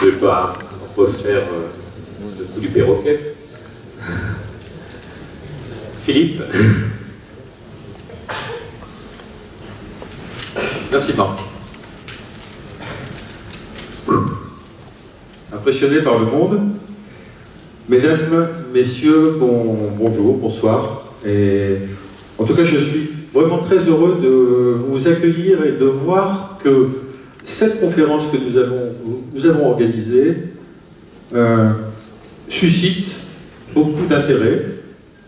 je ne vais pas refaire le coup du perroquet. Philippe. Merci Marc. Impressionné par le monde. Mesdames, messieurs, bonjour, bonsoir. Et en tout cas, je suis vraiment très heureux de vous accueillir et de voir que cette conférence que nous avons organisée suscite beaucoup d'intérêt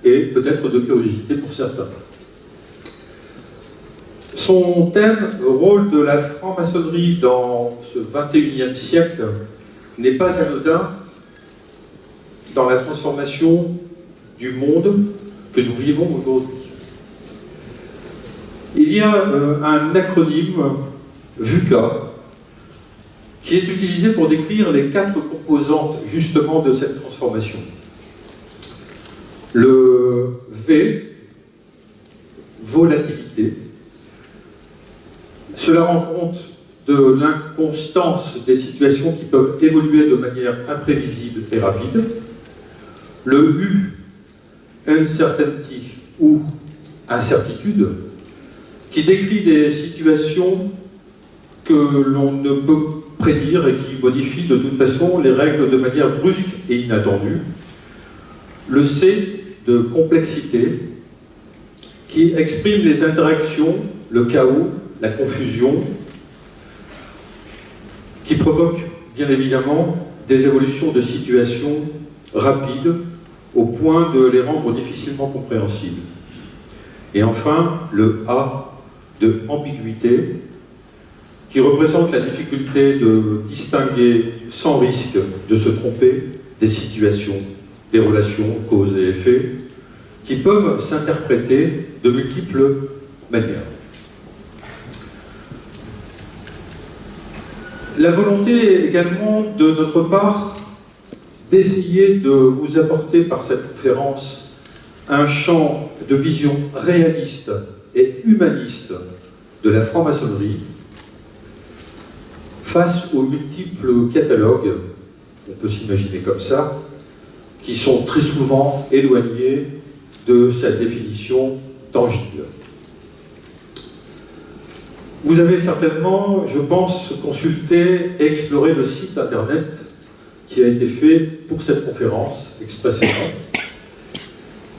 et peut-être de curiosité pour certains. Son thème, le rôle de la franc-maçonnerie dans ce XXIe siècle, n'est pas anodin dans la transformation du monde que nous vivons aujourd'hui. Il y a un acronyme, VUCA, qui est utilisé pour décrire les 4 composantes justement de cette transformation. Le V, volatilité. Cela rend compte de l'inconstance des situations qui peuvent évoluer de manière imprévisible et rapide. Le U, uncertainty ou incertitude, qui décrit des situations que l'on ne peut prédire et qui modifient de toute façon les règles de manière brusque et inattendue. Le C, de complexité, qui exprime les interactions, le chaos, la confusion, qui provoque bien évidemment des évolutions de situations rapides au point de les rendre difficilement compréhensibles. Et enfin, le A de ambiguïté, qui représente la difficulté de distinguer sans risque de se tromper des situations, des relations, causes et effets, qui peuvent s'interpréter de multiples manières. La volonté également de notre part d'essayer de vous apporter par cette conférence un champ de vision réaliste et humaniste de la franc-maçonnerie face aux multiples catalogues, on peut s'imaginer comme ça, qui sont très souvent éloignés de sa définition tangible. Vous avez certainement, je pense, consulté et exploré le site internet qui a été fait pour cette conférence expressément.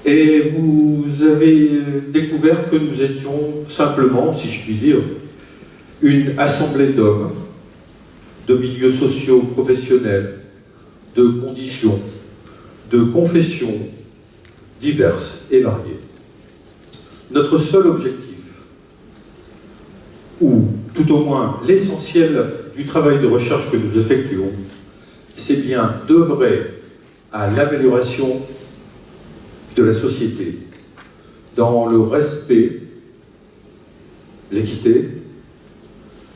Et vous avez découvert que nous étions simplement, si je puis dire, une assemblée d'hommes, de milieux sociaux, professionnels, de conditions, de confessions diverses et variées. Notre seul objectif, ou tout au moins l'essentiel du travail de recherche que nous effectuons, c'est bien d'œuvrer à l'amélioration de la société, dans le respect, l'équité,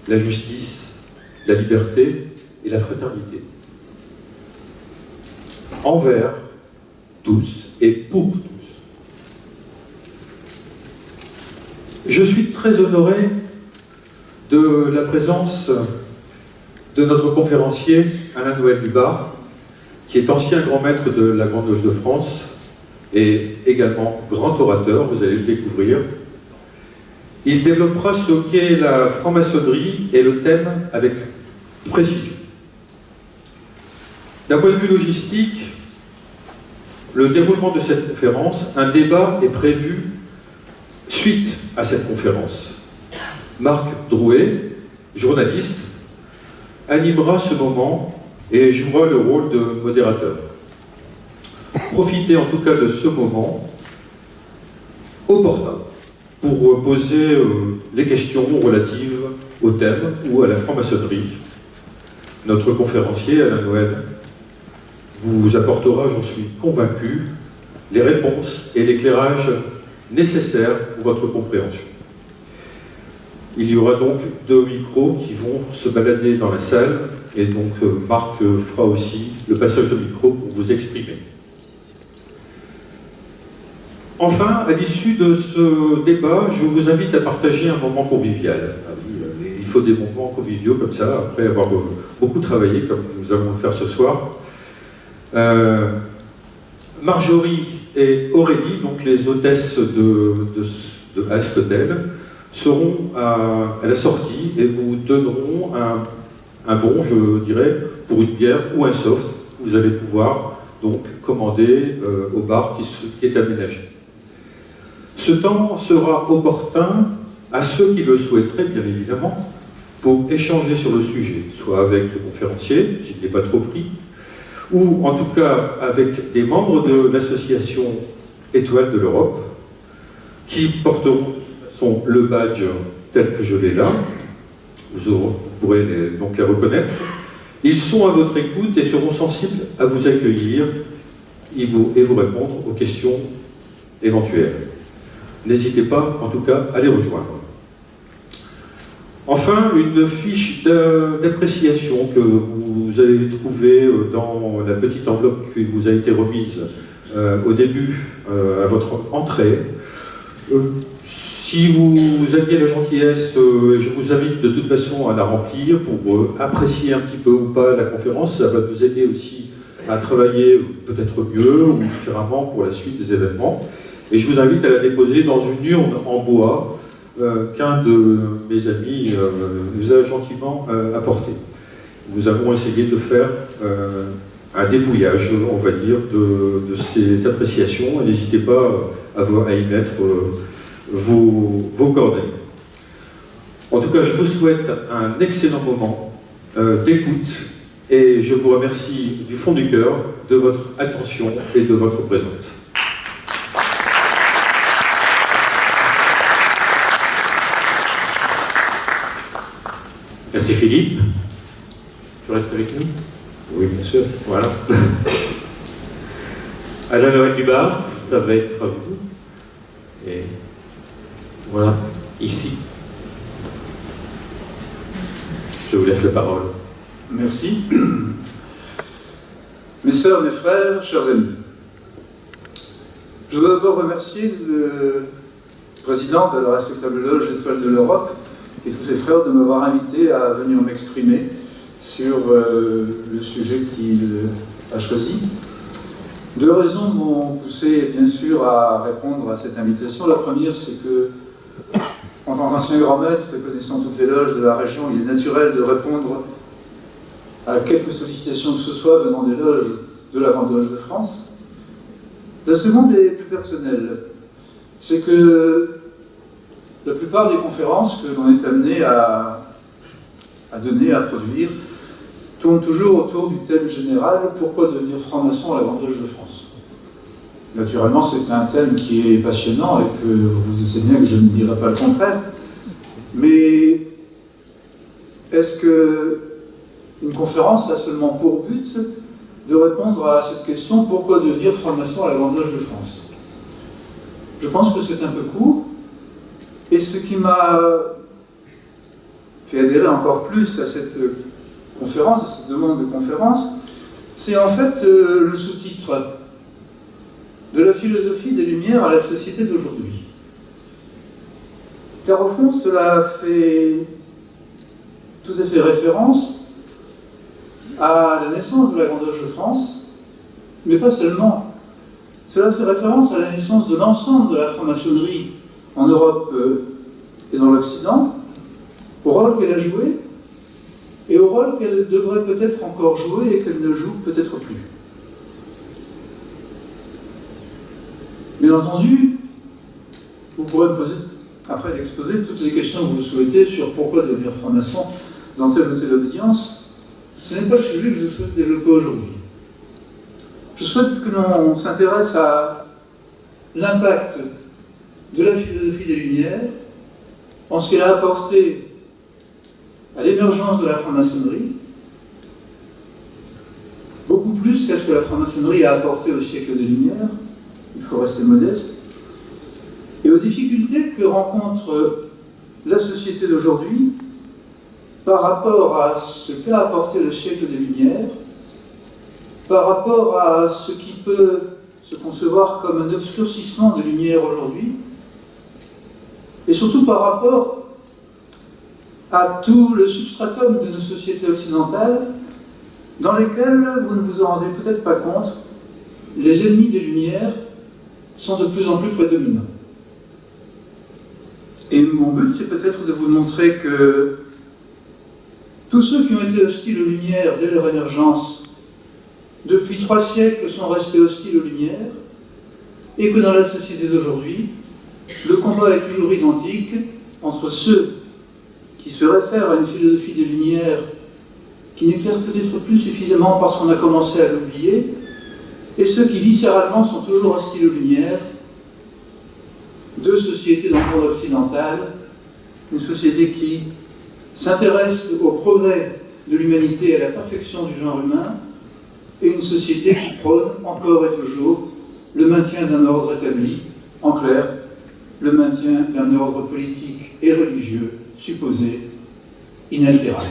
la justice, la liberté et la fraternité. Envers tous et pour tous. Je suis très honoré de la présence de notre conférencier Alain-Noël Dubard, qui est ancien grand maître de la Grande Loge de France et également grand orateur, vous allez le découvrir. Il développera ce qu'est la franc-maçonnerie et le thème avec précision. D'un point de vue logistique, le déroulement de cette conférence, un débat est prévu suite à cette conférence. Marc Drouet, journaliste, animera ce moment et jouera le rôle de modérateur. Profitez en tout cas de ce moment opportun pour poser les questions relatives au thème ou à la franc-maçonnerie. Notre conférencier, Alain-Noël, vous apportera, j'en suis convaincu, les réponses et l'éclairage nécessaires pour votre compréhension. Il y aura donc 2 micros qui vont se balader dans la salle, et donc Marc fera aussi le passage de micro pour vous exprimer. Enfin, à l'issue de ce débat, je vous invite à partager un moment convivial. faut des moments conviviaux comme ça, après avoir beaucoup travaillé, comme nous allons le faire ce soir. Marjorie et Aurélie, donc les hôtesses de Est Hotel, seront à la sortie et vous donneront un bon, je dirais, pour une bière ou un soft. Vous allez pouvoir donc commander au bar qui est aménagé. Ce temps sera opportun à ceux qui le souhaiteraient, bien évidemment, pour échanger sur le sujet, soit avec le conférencier, s'il n'est pas trop pris, ou en tout cas avec des membres de l'association Étoile de l'Europe, qui porteront le badge tel que je l'ai là. Vous pourrez donc les reconnaître. Ils sont à votre écoute et seront sensibles à vous accueillir et vous répondre aux questions éventuelles. N'hésitez pas, en tout cas, à les rejoindre. Enfin, une fiche d'appréciation que vous avez trouvée dans la petite enveloppe qui vous a été remise au début, à votre entrée. Si vous aviez la gentillesse, je vous invite de toute façon à la remplir pour apprécier un petit peu ou pas la conférence. Ça va nous aider aussi à travailler peut-être mieux ou différemment pour la suite des événements. Et je vous invite à la déposer dans une urne en bois qu'un de mes amis nous a gentiment apporté. Nous avons essayé de faire un dépouillage, on va dire, de ces appréciations. Et n'hésitez pas à y mettre vos coordonnées. En tout cas, je vous souhaite un excellent moment d'écoute et je vous remercie du fond du cœur de votre attention et de votre présence. Merci Philippe. Tu restes avec nous? Oui, bien sûr. Voilà. Alain Noël Dubar, ça va être à vous. Et voilà, ici. Je vous laisse la parole. Merci. Mes sœurs, mes frères, chers amis, je veux d'abord remercier le président de la respectable loge Étoile de l'Europe et tous ses frères de m'avoir invité à venir m'exprimer sur le sujet qu'il a choisi. Deux raisons m'ont poussé, bien sûr, à répondre à cette invitation. La première, c'est que, en tant qu'ancien grand maître et connaissant toutes les loges de la région, il est naturel de répondre à quelques sollicitations que ce soit venant des loges de la Grande Loge de France. La seconde est plus personnelle. C'est que la plupart des conférences que l'on est amené à donner, à produire, tournent toujours autour du thème général « Pourquoi devenir franc-maçon à la Grande Loge de France ?» Naturellement, c'est un thème qui est passionnant et que vous doutez bien que je ne dirai pas le contraire. Mais est-ce qu'une conférence a seulement pour but de répondre à cette question « Pourquoi devenir franc-maçon à la Grande Loge de France ?» Je pense que c'est un peu court. Et ce qui m'a fait adhérer encore plus à cette conférence, à cette demande de conférence, c'est en fait le sous-titre de la philosophie des Lumières à la société d'aujourd'hui. Car au fond, cela fait tout à fait référence à la naissance de la Grande Loge de France, mais pas seulement. Cela fait référence à la naissance de l'ensemble de la franc-maçonnerie en Europe et dans l'Occident, au rôle qu'elle a joué et au rôle qu'elle devrait peut-être encore jouer et qu'elle ne joue peut-être plus. Bien entendu, vous pourrez me poser, après l'exposé, toutes les questions que vous souhaitez sur pourquoi devenir franc-maçon dans telle ou telle audience. Ce n'est pas le sujet que je souhaite développer aujourd'hui. Je souhaite que l'on s'intéresse à l'impact de la philosophie des Lumières en ce qu'elle a apporté à l'émergence de la franc-maçonnerie, beaucoup plus qu'à ce que la franc-maçonnerie a apporté au siècle des Lumières, il faut rester modeste, et aux difficultés que rencontre la société d'aujourd'hui par rapport à ce qu'a apporté le siècle des Lumières, par rapport à ce qui peut se concevoir comme un obscurcissement des Lumières aujourd'hui, et surtout par rapport à tout le substratum de nos sociétés occidentales, dans lesquelles, vous ne vous en rendez peut-être pas compte, les ennemis des Lumières sont de plus en plus prédominants. Et mon but, c'est peut-être de vous montrer que tous ceux qui ont été hostiles aux Lumières dès leur émergence, depuis 3 siècles, sont restés hostiles aux Lumières, et que dans la société d'aujourd'hui, le combat est toujours identique entre ceux qui se réfèrent à une philosophie des Lumières qui n'éclaire peut-être plus suffisamment parce qu'on a commencé à l'oublier, et ceux qui viscéralement sont toujours hostiles aux Lumières, deux sociétés dans le monde occidental, une société qui s'intéresse au progrès de l'humanité et à la perfection du genre humain, et une société qui prône encore et toujours le maintien d'un ordre établi, en clair, le maintien d'un ordre politique et religieux supposé inaltérable.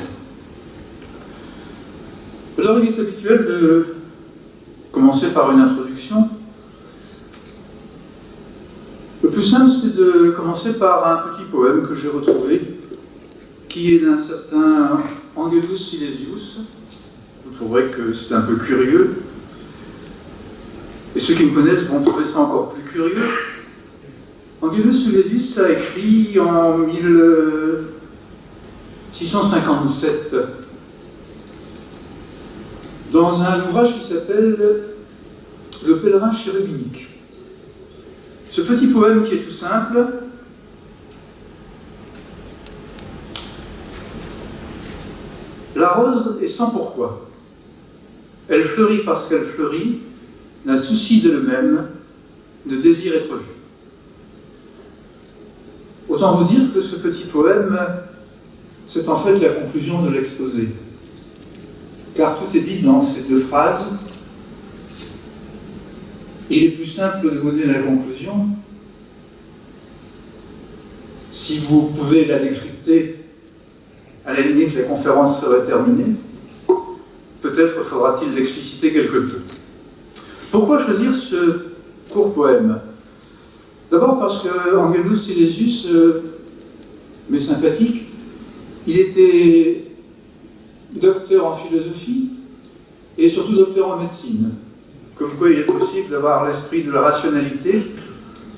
Alors il est habituel de commencer par une introduction. Le plus simple, c'est de commencer par un petit poème que j'ai retrouvé, qui est d'un certain Angelus Silesius. Vous trouverez que c'est un peu curieux. Et ceux qui me connaissent vont trouver ça encore plus curieux. Angelus Silesius a écrit en 1657 dans un ouvrage qui s'appelle Le pèlerin chérubinique. Ce petit poème qui est tout simple, la rose est sans pourquoi. Elle fleurit parce qu'elle fleurit, n'a souci de le même, de désir être vue. Autant vous dire que ce petit poème, c'est en fait la conclusion de l'exposé. Car tout est dit dans ces 2 phrases. Il est plus simple de vous donner la conclusion. Si vous pouvez la décrypter, à la limite, la conférence serait terminée. Peut-être faudra-t-il l'expliciter quelque peu. Pourquoi choisir ce court poème? D'abord parce que Angelus Silesius m'est sympathique. Il était docteur en philosophie et surtout docteur en médecine. Comme quoi il est possible d'avoir l'esprit de la rationalité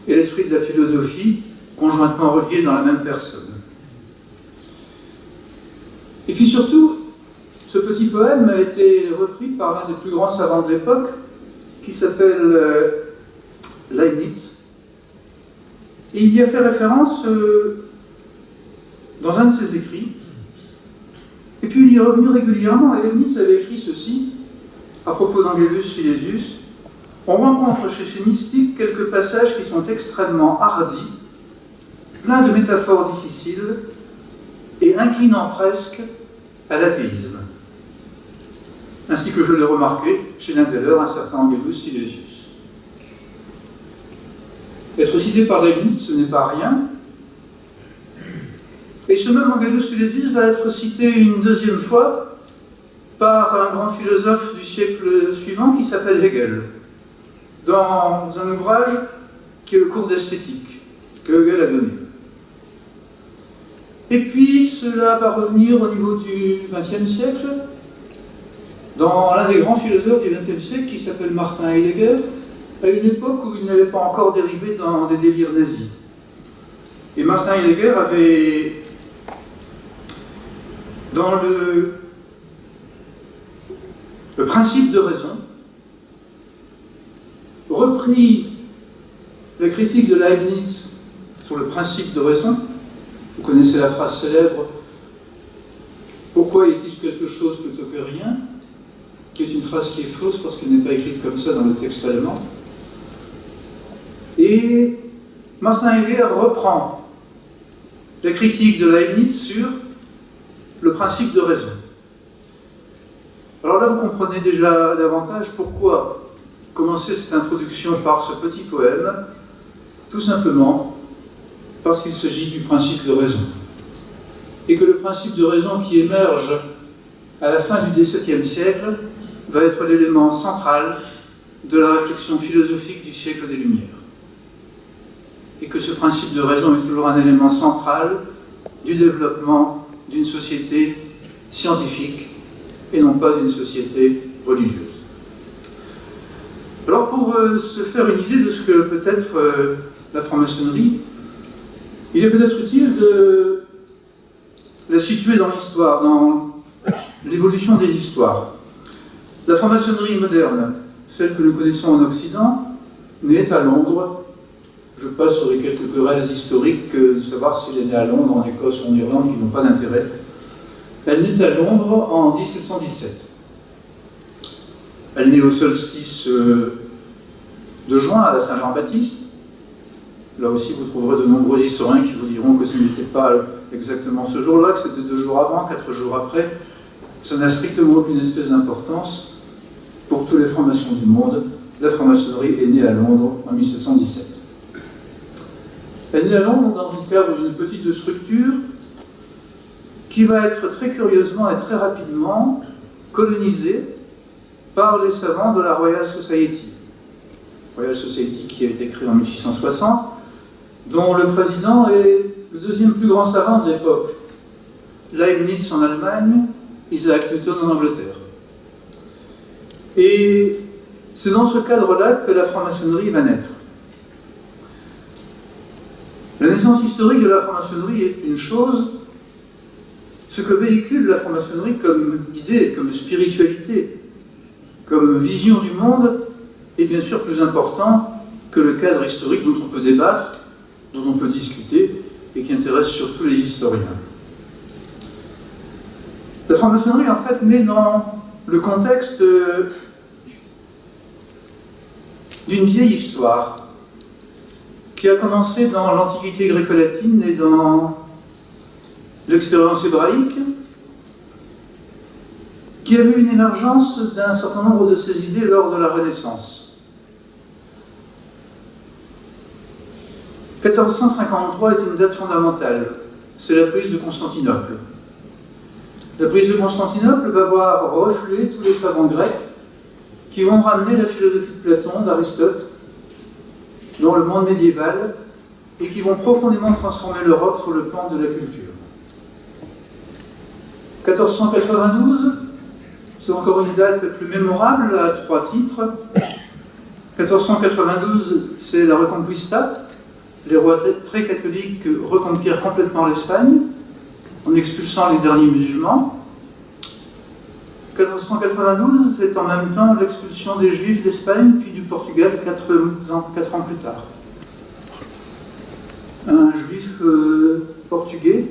et l'esprit de la philosophie conjointement reliés dans la même personne. Et puis surtout, ce petit poème a été repris par l'un des plus grands savants de l'époque, qui s'appelle Leibniz. Et il y a fait référence dans un de ses écrits. Et puis il y est revenu régulièrement, et Leibniz avait écrit ceci, à propos d'Angelus Silesius. On rencontre chez ces mystiques quelques passages qui sont extrêmement hardis, pleins de métaphores difficiles, et inclinant presque à l'athéisme. Ainsi que je l'ai remarqué chez l'un des leurs, un certain Angelus Silesius. Être cité par Leibniz, ce n'est pas rien. Et ce même Angelus Silesius va être cité une 2e fois par un grand philosophe du siècle suivant qui s'appelle Hegel, dans un ouvrage qui est le cours d'esthétique que Hegel a donné. Et puis cela va revenir au niveau du XXe siècle, dans l'un des grands philosophes du XXe siècle qui s'appelle Martin Heidegger, à une époque où il n'avait pas encore dérivé dans des délires nazis. Et Martin Heidegger avait, dans le principe de raison, repris la critique de Leibniz sur le principe de raison. Vous connaissez la phrase célèbre « Pourquoi est-il quelque chose plutôt que rien ?» qui est une phrase qui est fausse parce qu'elle n'est pas écrite comme ça dans le texte allemand. Et Martin Heidegger reprend la critique de Leibniz sur le principe de raison. Alors là, vous comprenez déjà davantage pourquoi commencer cette introduction par ce petit poème, tout simplement parce qu'il s'agit du principe de raison. Et que le principe de raison qui émerge à la fin du XVIIe siècle va être l'élément central de la réflexion philosophique du siècle des Lumières. Et que ce principe de raison est toujours un élément central du développement d'une société scientifique et non pas d'une société religieuse. Alors pour se faire une idée de ce que peut être la franc-maçonnerie, il est peut-être utile de la situer dans l'histoire, dans l'évolution des histoires. La franc-maçonnerie moderne, celle que nous connaissons en Occident, naît à Londres. Je passe sur les quelques querelles historiques de savoir si elle est née à Londres, en Écosse ou en Irlande, qui n'ont pas d'intérêt. Elle naît à Londres en 1717. Elle naît au solstice de juin à la Saint-Jean-Baptiste. Là aussi, vous trouverez de nombreux historiens qui vous diront que ce n'était pas exactement ce jour-là, que c'était 2 jours avant, 4 jours après. Ça n'a strictement aucune espèce d'importance. Pour tous les francs-maçons du monde, la franc-maçonnerie est née à Londres en 1717. Elle naît à Londres dans le cadre d'une petite structure qui va être très curieusement et très rapidement colonisée par les savants de la Royal Society. Royal Society qui a été créée en 1660, dont le président est le 2e plus grand savant de l'époque. Leibniz en Allemagne, Isaac Newton en Angleterre. Et c'est dans ce cadre-là que la franc-maçonnerie va naître. La naissance historique de la franc-maçonnerie est une chose, ce que véhicule la franc-maçonnerie comme idée, comme spiritualité, comme vision du monde, est bien sûr plus important que le cadre historique dont on peut débattre, dont on peut discuter, et qui intéresse surtout les historiens. La franc-maçonnerie, en fait, naît dans le contexte d'une vieille histoire qui a commencé dans l'Antiquité gréco-latine et dans l'expérience hébraïque, qui a vu une émergence d'un certain nombre de ces idées lors de la Renaissance. 1453 est une date fondamentale, c'est la prise de Constantinople. La prise de Constantinople va voir refluer tous les savants grecs qui vont ramener la philosophie de Platon, d'Aristote, dans le monde médiéval, et qui vont profondément transformer l'Europe sur le plan de la culture. 1492, c'est encore une date plus mémorable à 3 titres. 1492, c'est la Reconquista. Les rois très catholiques reconquièrent complètement l'Espagne en expulsant les derniers musulmans. 1492, c'est en même temps l'expulsion des Juifs d'Espagne puis du Portugal 4 ans plus tard. Un Juif portugais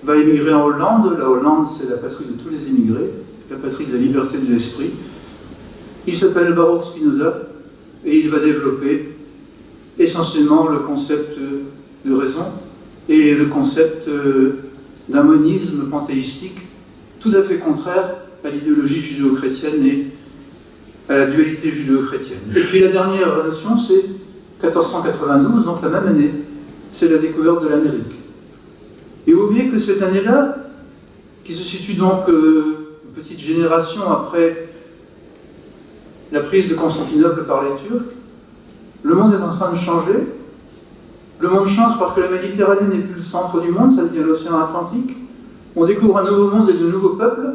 va émigrer en Hollande. La Hollande, c'est la patrie de tous les émigrés, la patrie de la liberté de l'esprit. Il s'appelle Baruch Spinoza et il va développer essentiellement le concept de raison et le concept d'un monisme panthéistique tout à fait contraire à l'idéologie judéo-chrétienne et à la dualité judéo-chrétienne. Et puis la dernière notion, c'est 1492, donc la même année, c'est la découverte de l'Amérique. Et oubliez que cette année-là, qui se situe donc une petite génération après la prise de Constantinople par les Turcs, le monde est en train de changer. Le monde change parce que la Méditerranée n'est plus le centre du monde, ça devient l'océan Atlantique. On découvre un nouveau monde et de nouveaux peuples.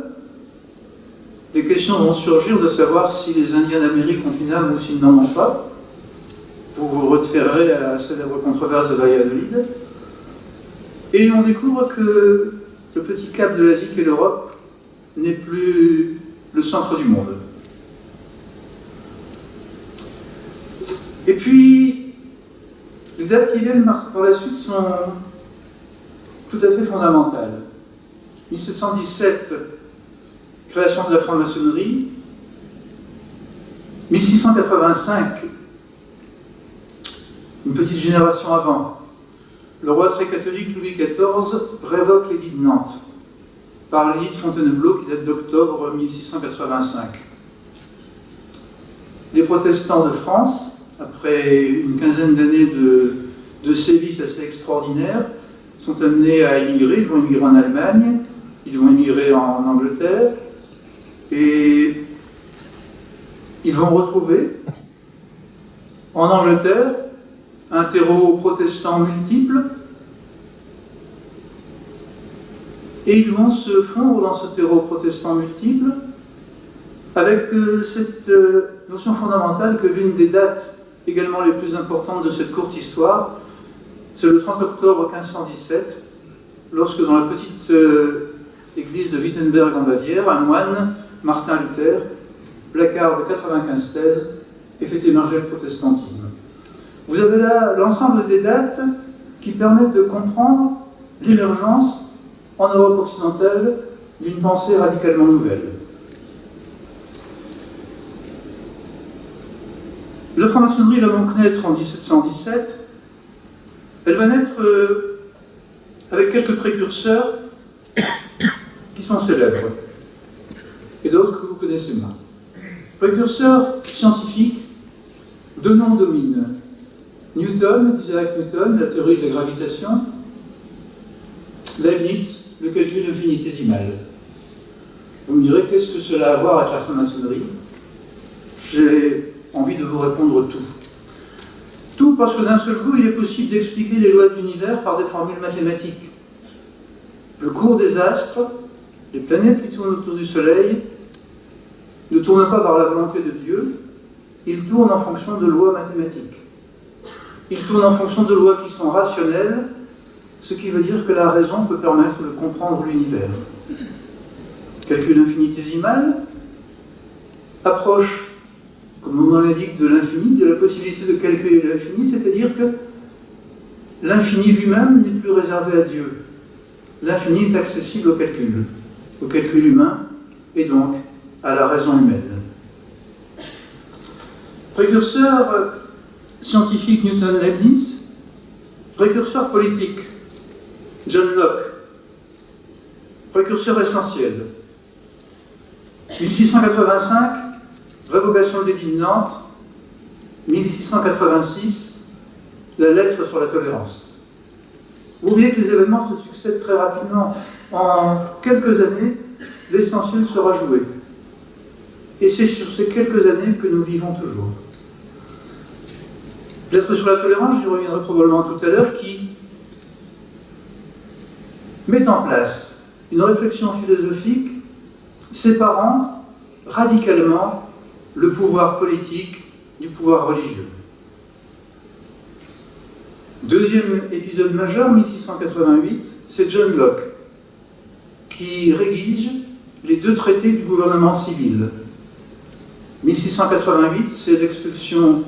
Des questions vont surgir de savoir si les Indiens d'Amérique ont une âme ou s'ils n'en ont pas. Vous vous référerez à la célèbre controverse de Valladolid. Et on découvre que le petit cap de l'Asie qu'est l'Europe n'est plus le centre du monde. Et puis, les dates qui viennent par la suite sont tout à fait fondamentales. 1717, création de la franc-maçonnerie. 1685, une petite génération avant, le roi très catholique Louis XIV révoque l'édit de Nantes par l'édit de Fontainebleau qui date d'octobre 1685. Les protestants de France, après une quinzaine d'années de sévices assez extraordinaires, sont amenés à émigrer. Ils vont émigrer en Allemagne, ils vont émigrer en Angleterre, et ils vont retrouver en Angleterre un terreau protestant multiple Et ils vont se fondre dans ce terreau protestant multiple avec cette notion fondamentale que l'une des dates également les plus importantes de cette courte histoire, c'est le 30 octobre 1517, lorsque dans la petite église de Wittenberg en Bavière, un moine, Martin Luther, placard de 95 thèses et fait émerger le protestantisme. Vous avez là l'ensemble des dates qui permettent de comprendre l'émergence en Europe occidentale d'une pensée radicalement nouvelle. La franc-maçonnerie va donc naître en 1717. Elle va naître avec quelques précurseurs qui sont célèbres, et d'autres que vous connaissez moins. Précurseurs scientifiques, deux noms dominent. Newton, Isaac Newton, la théorie de la gravitation. Leibniz, le calcul infinitésimal. Vous me direz, qu'est-ce que cela a à voir avec la franc-maçonnerie? J'ai envie de vous répondre tout. Tout parce que d'un seul coup, il est possible d'expliquer les lois de l'univers par des formules mathématiques. Le cours des astres, les planètes qui tournent autour du Soleil, ne tournent pas par la volonté de Dieu, ils tournent en fonction de lois mathématiques. Ils tournent en fonction de lois qui sont rationnelles, ce qui veut dire que la raison peut permettre de comprendre l'univers. Calcul infinitésimal, approche, comme on en indique, de l'infini, de la possibilité de calculer l'infini, c'est-à-dire que l'infini lui-même n'est plus réservé à Dieu. L'infini est accessible au calcul humain, et donc à la raison humaine. Précurseur scientifique Newton-Leibniz, précurseur politique John Locke, précurseur essentiel. 1685, révocation de l'édit de Nantes. 1686, la lettre sur la tolérance. Vous voyez que les événements se succèdent très rapidement. En quelques années, l'essentiel sera joué. Et c'est sur ces quelques années que nous vivons toujours. Lettre sur la tolérance, j'y reviendrai probablement tout à l'heure, qui met en place une réflexion philosophique séparant radicalement le pouvoir politique du pouvoir religieux. Deuxième épisode majeur, 1688, c'est John Locke qui rédige les deux traités du gouvernement civil. 1688, c'est l'expulsion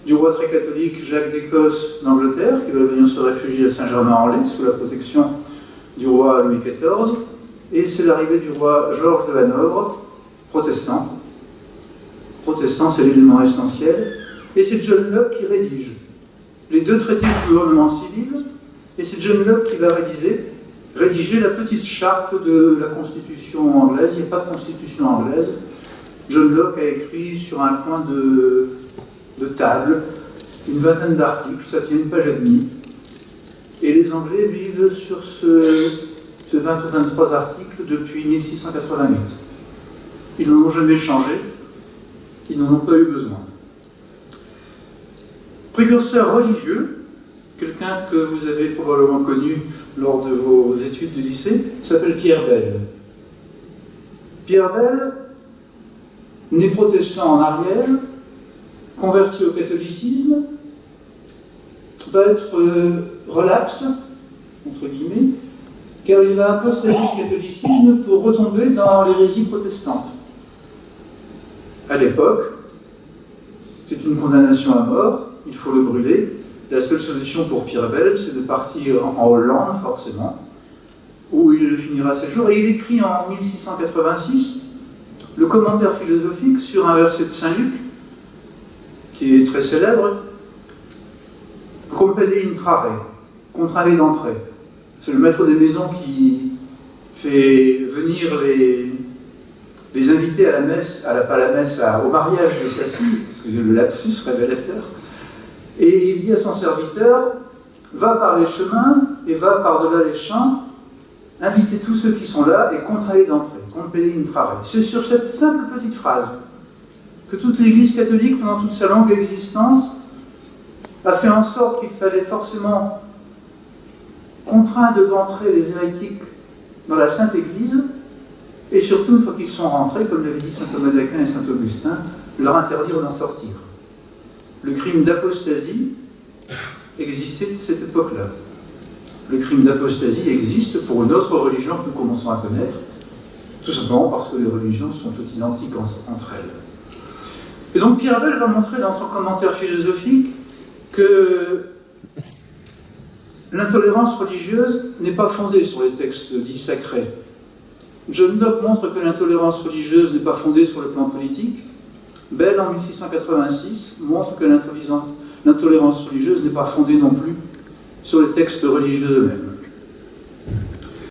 du roi très catholique Jacques d'Écosse d'Angleterre, qui va venir se réfugier à Saint-Germain-en-Laye sous la protection du roi Louis XIV, et c'est l'arrivée du roi Georges de Hanovre, protestant. Protestant, c'est l'élément essentiel, et c'est John Locke qui rédige les deux traités du gouvernement civil, et c'est John Locke qui va rédiger la petite charte de la Constitution anglaise. Il n'y a pas de Constitution anglaise. John Locke a écrit sur un coin de table une vingtaine d'articles, ça tient une page et demie. Et les Anglais vivent sur ce 20 ou 23 articles depuis 1688. Ils n'en ont jamais changé, ils n'en ont pas eu besoin. Précurseur religieux, quelqu'un que vous avez probablement connu lors de vos études du lycée, s'appelle Pierre Bell. Pierre Bell, né protestant en Ariège, converti au catholicisme, va être relapse, entre guillemets, car il va apostaser le catholicisme pour retomber dans l'hérésie protestante. À l'époque, c'est une condamnation à mort, il faut le brûler. La seule solution pour Pierre Bell, c'est de partir en Hollande, forcément, où il finira ses jours. Et il écrit en 1686 le commentaire philosophique sur un verset de Saint-Luc, qui est très célèbre, compelle intrare, contrarié d'entrée. C'est le maître des maisons qui fait venir les invités à la messe, au mariage de sa fille, excusez le lapsus révélateur, et il dit à son serviteur, va par les chemins et va par-delà les champs, invitez tous ceux qui sont là et contrariés d'entrée, compelle intrare. C'est sur cette simple petite phrase que toute l'Église catholique, pendant toute sa longue existence, a fait en sorte qu'il fallait forcément contraindre d'entrer les hérétiques dans la Sainte Église, et surtout, une fois qu'ils sont rentrés, comme l'avaient dit saint Thomas d'Aquin et saint Augustin, leur interdire d'en sortir. Le crime d'apostasie existait à cette époque-là. Le crime d'apostasie existe pour une autre religion que nous commençons à connaître, tout simplement parce que les religions sont toutes identiques entre elles. Et donc Pierre Bell va montrer dans son commentaire philosophique que l'intolérance religieuse n'est pas fondée sur les textes dits sacrés. John Locke montre que l'intolérance religieuse n'est pas fondée sur le plan politique. Bell, en 1686, montre que l'intolérance religieuse n'est pas fondée non plus sur les textes religieux eux-mêmes.